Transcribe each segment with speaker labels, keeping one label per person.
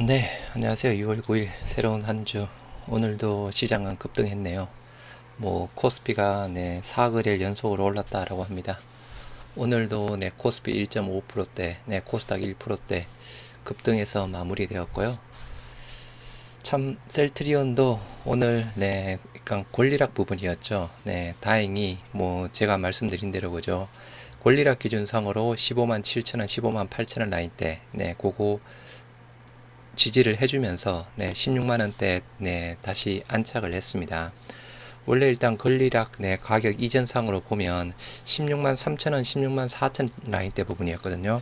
Speaker 1: 네, 안녕하세요. 6월 9일 새로운 한 주. 오늘도 시장은 급등했네요. 코스피가 4거래일 연속으로 올랐다라고 합니다. 오늘도 코스피 1.5%대, 코스닥 1%대 급등해서 마무리되었고요. 참 셀트리온도 오늘 약간 권리락 부분이었죠. 다행히 제가 말씀드린 대로 그죠. 권리락 기준상으로 15만 7천원, 15만 8천원 라인대, 그거 지지를 해주면서 16만원대 다시 안착을 했습니다. 원래 일단 권리락 가격 이전상으로 보면 16만 3천원, 16만 4천 라인대 부분이었거든요.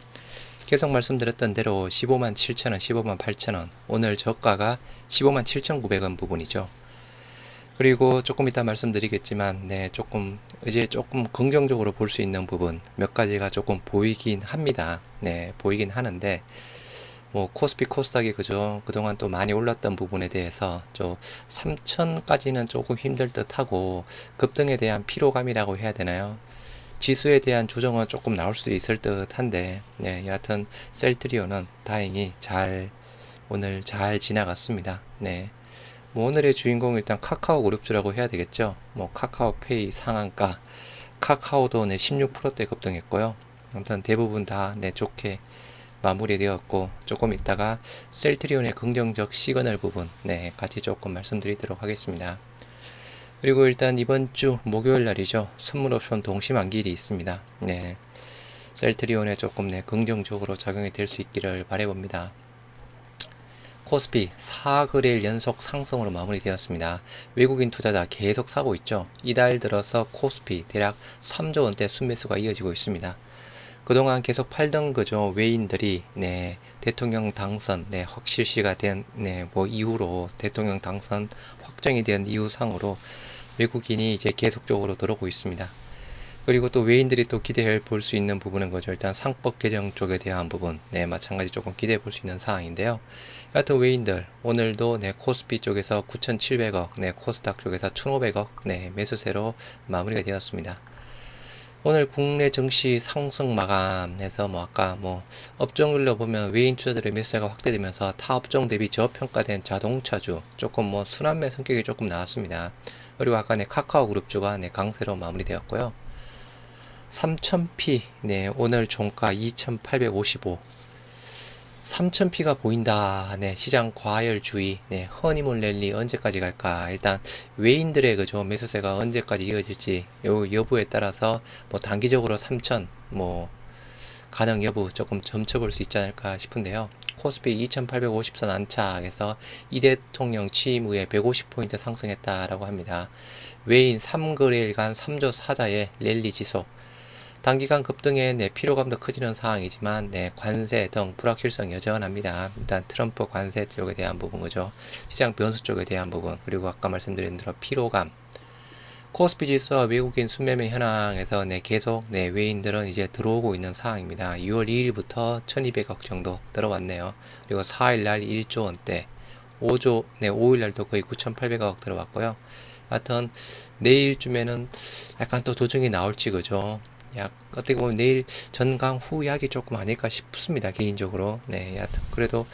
Speaker 1: 계속 말씀드렸던 대로 15만 7천원, 15만 8천원, 오늘 저가가 15만 7,900원 부분이죠. 그리고 조금 이따 말씀드리겠지만 이제 조금 긍정적으로 볼 수 있는 부분 몇 가지가 조금 보이긴 합니다. 보이긴 하는데 코스피 코스닥이 그죠 그동안 또 많이 올랐던 부분에 대해서 좀 3천까지는 조금 힘들 듯 하고 급등에 대한 피로감이라고 해야 되나요? 지수에 대한 조정은 조금 나올 수 있을 듯 한데 여하튼 셀트리온은 다행히 오늘 잘 지나갔습니다. 오늘의 주인공 일단 카카오 그룹주라고 해야 되겠죠. 카카오페이 상한가, 카카오도 16%대 급등했고요. 아무튼 대부분 다 좋게 마무리되었고, 조금 있다가 셀트리온의 긍정적 시그널 부분 같이 조금 말씀드리도록 하겠습니다. 그리고 일단 이번 주 목요일 날이죠. 선물옵션 동시만기일이 있습니다. 셀트리온에 조금 긍정적으로 작용이 될 수 있기를 바라봅니다. 코스피 4거래일 연속 상승으로 마무리되었습니다. 외국인 투자자 계속 사고 있죠. 이달 들어서 코스피 대략 3조 원대 순매수가 이어지고 있습니다. 그동안 계속 팔던 그죠 외인들이 대통령 당선 확실시가 된 이후로 대통령 당선 확정이 된 이후상으로 외국인이 이제 계속적으로 들어오고 있습니다. 그리고 또 외인들이 또 기대해 볼 수 있는 부분은 거죠. 일단 상법 개정 쪽에 대한 부분 마찬가지 조금 기대해 볼 수 있는 사항인데요. 여하튼 외인들 오늘도 코스피 쪽에서 9,700억 코스닥 쪽에서 1,500억 매수세로 마무리가 되었습니다. 오늘 국내 증시 상승 마감해서 아까 업종별로 보면 외인 투자들의 매수세가 확대되면서 타 업종 대비 저평가된 자동차주 조금 순환매 성격이 조금 나왔습니다. 그리고 아까 카카오 그룹주가 강세로 마무리되었고요. 3000P 오늘 종가 2855 3000P가 보인다. 시장 과열주의. 허니문 랠리 언제까지 갈까? 일단 외인들의 그죠 매수세가 언제까지 이어질지 요 여부에 따라서 단기적으로 3000 가능 여부 조금 점쳐볼 수 있지 않을까 싶은데요. 코스피 2850선 안착에서 이 대통령 취임 후에 150포인트 상승했다라고 합니다. 외인 3거래일간 3조 사자의 랠리 지속. 단기간 급등에 피로감도 커지는 상황이지만 관세 등 불확실성 여전합니다. 일단 트럼프 관세 쪽에 대한 부분 그죠. 시장 변수 쪽에 대한 부분 그리고 아까 말씀드린 대로 피로감. 코스피 지수와 외국인 순매매 현황에서 계속 외인들은 이제 들어오고 있는 상황입니다. 6월 2일부터 1200억 정도 들어왔네요. 그리고 4일날 1조 원대 5조 5일날도 거의 9800억 들어왔고요. 하여튼 내일쯤에는 약간 또 조정이 나올지 그죠. 어떻게 보면 내일 전강 후약이 조금 아닐까 싶습니다. 개인적으로. 여하튼 그래도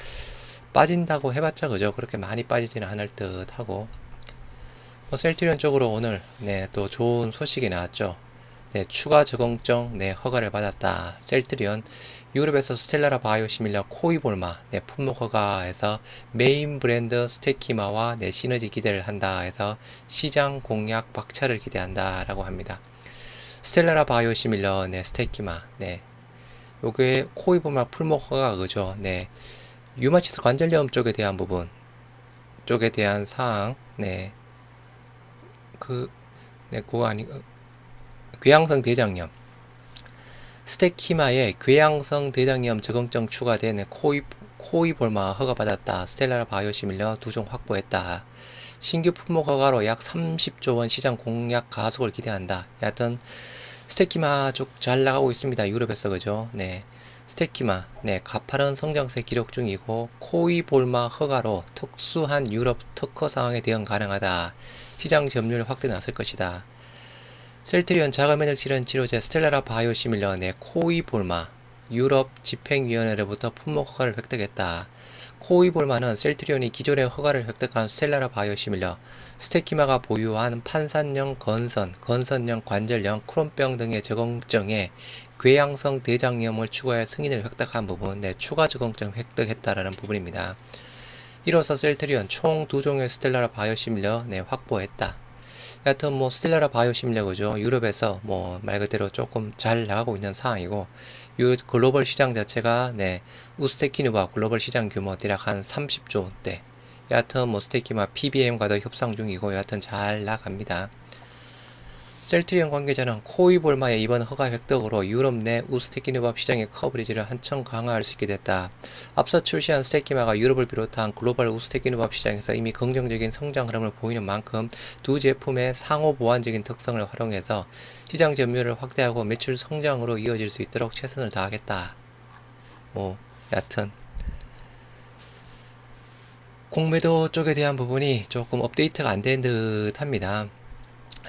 Speaker 1: 빠진다고 해봤자 그죠. 그렇게 많이 빠지지는 않을 듯 하고 셀트리온 쪽으로 오늘 또 좋은 소식이 나왔죠. 추가 적응증 허가를 받았다. 셀트리온 유럽에서 스텔라라 바이오시밀러 코이볼마 품목 허가에서 메인 브랜드 스테키마와 시너지 기대를 한다 해서 시장 공략 박차를 기대한다 라고 합니다. 스텔라라 바이오시밀러 스테키마 요게 코이볼마 품목 허가 그죠. 유마치스 관절염 쪽에 대한 부분 쪽에 대한 사항 그거 아니 궤양성 대장염 스테키마에 궤양성 대장염 적응증 추가된 코이볼마 허가받았다. 스텔라라 바이오시밀러 2종 확보했다. 신규 품목 허가로 약 30조 원 시장 공략 가속을 기대한다. 여하튼 스테키마 쪽 잘 나가고 있습니다. 유럽에서 그죠. 스테키마 가파른 성장세 기록 중이고 코이볼마 허가로 특수한 유럽 특허 상황에 대응 가능하다. 시장 점유율 확대 났을 것이다. 셀트리온 자가면역 질환 치료제 스텔라라 바이오시밀러 코이볼마 유럽 집행위원회로부터 품목 허가를 획득했다. 코이볼만은 셀트리온이 기존에 허가를 획득한 스텔라라 바이오시밀러, 스테키마가 보유한 판산형 건선형 관절염, 크론병 등의 적응증에 궤양성 대장염을 추가해 승인을 획득한 부분, 추가 적응증 획득했다라는 부분입니다. 이로써 셀트리온 총 2종의 스텔라라 바이오시밀러 확보했다. 여하튼 뭐 스텔라라 바이오시밀러 그죠. 유럽에서 뭐 말 그대로 조금 잘 나가고 있는 상황이고, 이 글로벌 시장 자체가 우스테키누바 글로벌 시장 규모 대략 한 30조 원대. 여하튼 뭐 스테키마 PBM과도 협상 중이고 여하튼 잘 나갑니다. 셀트리온 관계자는 코이볼마의 이번 허가 획득으로 유럽 내 우스테키누바 시장의 커버리지를 한층 강화할 수 있게 됐다. 앞서 출시한 스테키마가 유럽을 비롯한 글로벌 우스테키누바 시장에서 이미 긍정적인 성장 흐름을 보이는 만큼 두 제품의 상호 보완적인 특성을 활용해서 시장 점유율을 확대하고 매출 성장으로 이어질 수 있도록 최선을 다하겠다. 뭐 여하튼 공매도 쪽에 대한 부분이 조금 업데이트가 안 된 듯 합니다.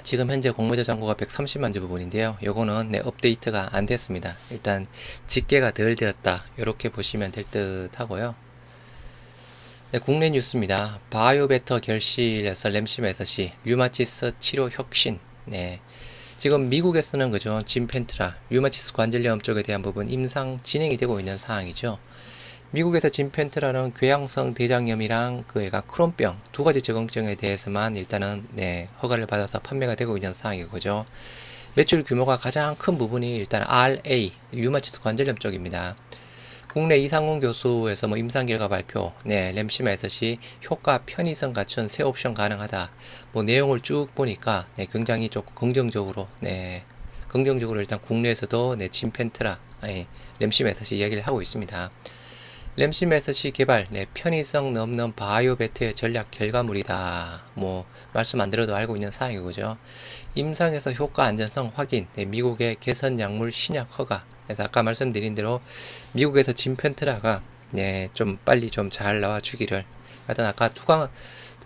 Speaker 1: 지금 현재 공매도 잔고가 130만 주 부분인데요. 요거는 업데이트가 안 됐습니다. 일단 집계가 덜 되었다. 이렇게 보시면 될 듯 하고요. 국내 뉴스입니다. 바이오베터 결실에서 램시메서시 류마티스 치료 혁신. 지금 미국에서는 그죠. 진펜트라 류마티스 관절염 쪽에 대한 부분 임상 진행이 되고 있는 상황이죠. 미국에서 진펜트라는 궤양성 대장염이랑 그애가 크론병 두 가지 적응증에 대해서만 일단은 허가를 받아서 판매가 되고 있는 상황이고죠. 매출 규모가 가장 큰 부분이 일단 RA 류마티스 관절염 쪽입니다. 국내 이상훈 교수에서 뭐 임상 결과 발표, 램시메서시 효과 편의성 갖춘 새 옵션 가능하다. 뭐 내용을 쭉 보니까 굉장히 조금 긍정적으로 일단 국내에서도 진펜트라 램시메서시 이야기를 하고 있습니다. 램시메서시 개발, 편의성 넘는 바이오베트의 전략 결과물이다. 뭐 말씀 안 드려도 알고 있는 사항이고 그죠. 임상에서 효과 안전성 확인, 미국의 개선 약물 신약 허가. 그래서 아까 말씀드린 대로 미국에서 진펜트라가 좀 빨리 좀 잘 나와 주기를. 하여튼 아까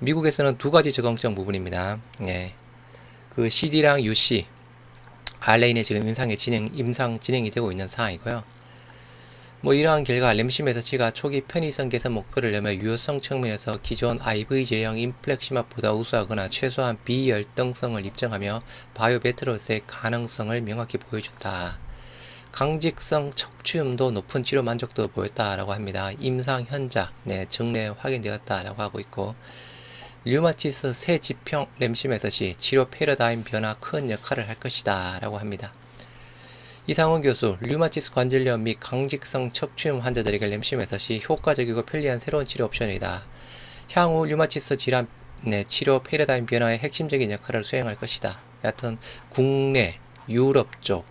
Speaker 1: 미국에서는 두 가지 적응증 부분입니다. 그 CD랑 UC, RNA 지금 임상 진행이 되고 있는 상황이고요. 뭐 이러한 결과 램시메서시가 초기 편의성 개선 목표를 내며 유효성 측면에서 기존 IV제형 인플렉시마보다 우수하거나 최소한 비열등성을 입증하며 바이오베트로스의 가능성을 명확히 보여줬다. 강직성 척추염도 높은 치료 만족도 보였다라고 합니다. 임상 현작 증례 확인되었다라고 하고 있고, 류마티스 새 지평 램시메서시 치료 패러다임 변화 큰 역할을 할 것이다 라고 합니다. 이상훈 교수, 류마티스 관절염 및 강직성 척추염 환자들에게 램시메서시 효과적이고 편리한 새로운 치료 옵션이다. 향후 류마티스 질환 치료 패러다임 변화의 핵심적인 역할을 수행할 것이다. 여하튼 국내, 유럽 쪽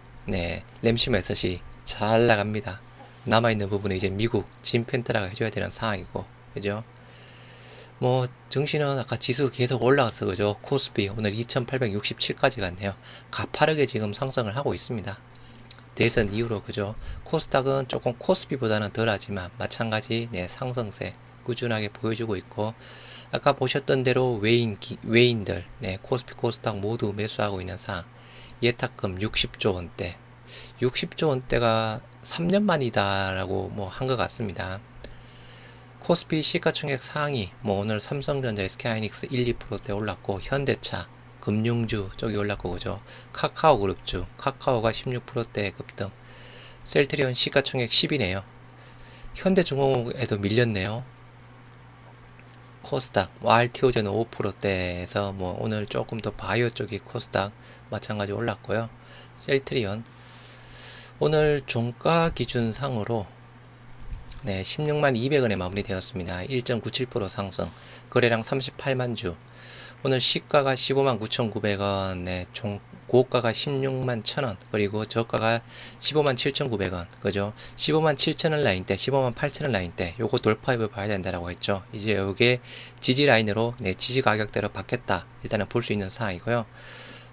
Speaker 1: 램시메서시 잘 나갑니다. 남아있는 부분은 이제 미국 진펜트라가 해줘야 되는 상황이고 그죠. 뭐 증시는 아까 지수 계속 올라갔어 그죠. 코스피 오늘 2867까지 갔네요. 가파르게 지금 상승을 하고 있습니다. 대선 이후로 그죠. 코스닥은 조금 코스피보다는 덜하지만 마찬가지 상승세 꾸준하게 보여주고 있고, 아까 보셨던 대로 외인들 코스피 코스닥 모두 매수하고 있는 상황. 예탁금 60조 원대 60조 원대가 3년 만이다 라고 뭐 한 것 같습니다. 코스피 시가총액 상위 뭐 오늘 삼성전자 SK하이닉스 1~2%대 올랐고, 현대차 금융주 쪽이 올랐고 그죠. 카카오그룹주 카카오가 16%대 급등. 셀트리온 시가총액 10이네요 현대중공업에도 밀렸네요. 코스닥 RTO제는 5%대에서 뭐 오늘 조금 더 바이오 쪽이 코스닥 마찬가지 올랐고요. 셀트리온 오늘 종가 기준상으로 16만 200원에 마무리되었습니다. 1.97% 상승. 거래량 38만 주. 오늘 시가가 15만 9,900원, 고가가 16만 1,000원, 그리고 저가가 15만 7,900원, 그죠? 15만 7,000원 라인대, 15만 8,000원 라인대, 요거 돌파입을 봐야 된다라고 했죠. 이제 요게 지지 라인으로, 지지 가격대로 받겠다. 일단은 볼 수 있는 상황이고요.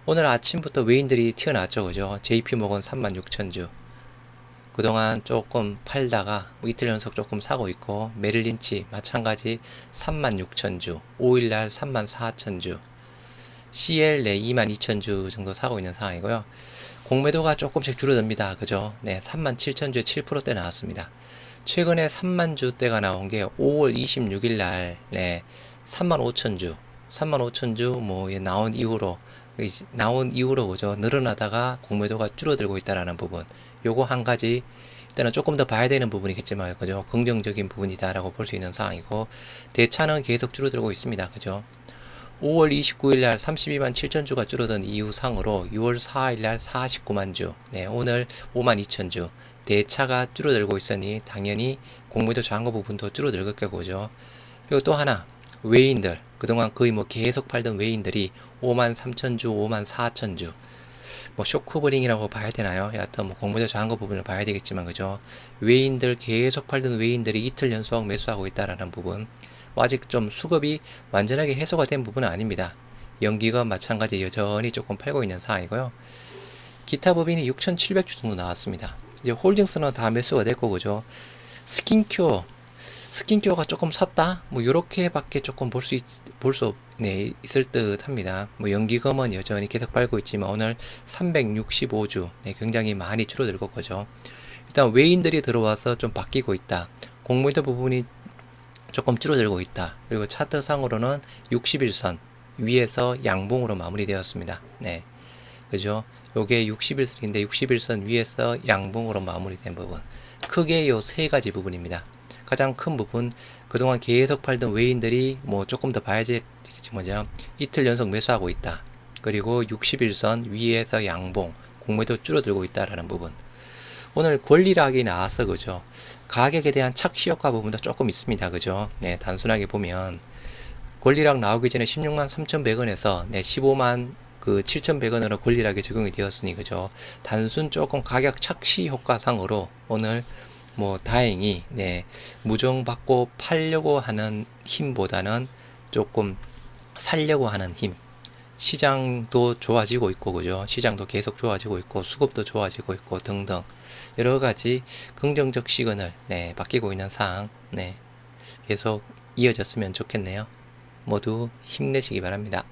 Speaker 1: 오늘 아침부터 외인들이 튀어나왔죠, 그죠? JP모건 36,000주. 그동안 조금 팔다가 이틀 연속 조금 사고 있고, 메릴린치 마찬가지 36,000주, 5일날 34,000주, CL 22,000주 정도 사고 있는 상황이고요. 공매도가 조금씩 줄어듭니다. 그죠? 37,000주에 7%대 나왔습니다. 최근에 3만 주대가 나온 게 5월 26일 날, 네, 3만 5천 주, 3만 5천 주, 뭐, 나온 이후로, 그죠. 늘어나다가 공매도가 줄어들고 있다라는 부분. 요거 한 가지, 일단은 조금 더 봐야 되는 부분이겠지만, 그죠. 긍정적인 부분이다라고 볼 수 있는 상황이고, 대차는 계속 줄어들고 있습니다. 그죠. 5월 29일 날 32만 7천 주가 줄어든 이후 상으로 6월 4일 날 49만 주, 네, 오늘 5만 2천 주, 대차가 줄어들고 있으니 당연히 공매도 저항거 부분도 줄어들 거고죠. 그리고 또 하나, 외인들, 그동안 거의 뭐 계속 팔던 외인들이 5만 3천 주, 5만 4천 주, 뭐 쇼크브링이라고 봐야 되나요? 여하튼 뭐 공매도 저항거 부분을 봐야 되겠지만, 그죠? 외인들, 계속 팔던 외인들이 이틀 연속 매수하고 있다라는 부분. 아직 좀 수급이 완전하게 해소가 된 부분은 아닙니다. 연기가 마찬가지 여전히 조금 팔고 있는 상황이고요. 기타 법인이 6,700주 정도 나왔습니다. 이제 홀딩스는 다 매수가 됐고, 그죠? 스킨큐어가 조금 섰다? 뭐, 요렇게밖에 조금 네, 있을 듯 합니다. 뭐, 연기금은 여전히 계속 팔고 있지만, 오늘 365주, 네, 굉장히 많이 줄어들고, 그죠? 일단, 외인들이 들어와서 좀 바뀌고 있다. 공매도 부분이 조금 줄어들고 있다. 그리고 차트상으로는 61선 위에서 양봉으로 마무리되었습니다. 네. 그죠? 요게 61선인데 61선 위에서 양봉으로 마무리된 부분. 크게 요 세 가지 부분입니다. 가장 큰 부분, 그동안 계속 팔던 외인들이 뭐 조금 더 봐야지 뭐죠? 이틀 연속 매수하고 있다. 그리고 61선 위에서 양봉, 공매도 줄어들고 있다라는 부분. 오늘 권리락이 나와서, 그죠? 가격에 대한 착시 효과 부분도 조금 있습니다. 그죠? 네, 단순하게 보면 권리락 나오기 전에 16만 3,100원에서 네, 15만 7,100원으로 권리락이 적용이 되었으니, 그죠? 단순 조금 가격 착시 효과상으로 오늘 뭐 다행히 네, 무정받고 팔려고 하는 힘보다는 조금 살려고 하는 힘. 시장도 좋아지고 있고, 그죠? 시장도 계속 좋아지고 있고, 수급도 좋아지고 있고, 등등. 여러 가지 긍정적 시그널, 네, 바뀌고 있는 상황, 네, 계속 이어졌으면 좋겠네요. 모두 힘내시기 바랍니다.